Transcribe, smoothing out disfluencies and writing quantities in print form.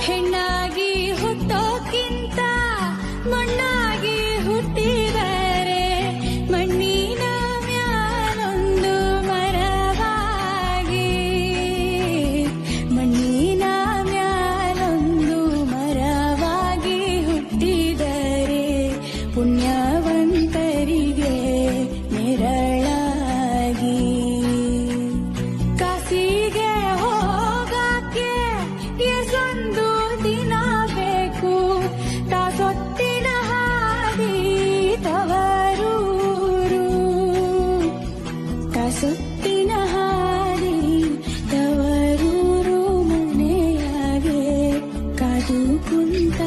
ಹೆಣ್ಣಾಗಿ ಹುಟ್ಟೋಕ್ಕಿಂತ ಮಣ್ಣಾಗಿ ಹುಟ್ಟಿದರೆ ಮಣ್ಣಿನ ಮ್ಯಾಲೊಂದು ಮರವಾಗಿ, ಮಣ್ಣಿನ ಮ್ಯಾಲೊಂದು ಮರವಾಗಿ ಹುಟ್ಟಿದರೆ ಪುಣ್ಯವಂತರಿಗೆ ನೆರಳಾಗಿ. ಕಾಸಿಗೆ ಹೋಗಕ್ಕೆ ಎಷ್ಟೊಂದು ದಿನ ಬೇಕು, ತಾಸೊತ್ತಿನ ಹಾದಿ ತವರೂರು, ತಾಸೊತ್ತಿನ ಹಾದಿ ತವರೂರು ಮನೆಯಾಗೆ ಕಾದು ಕುಂತ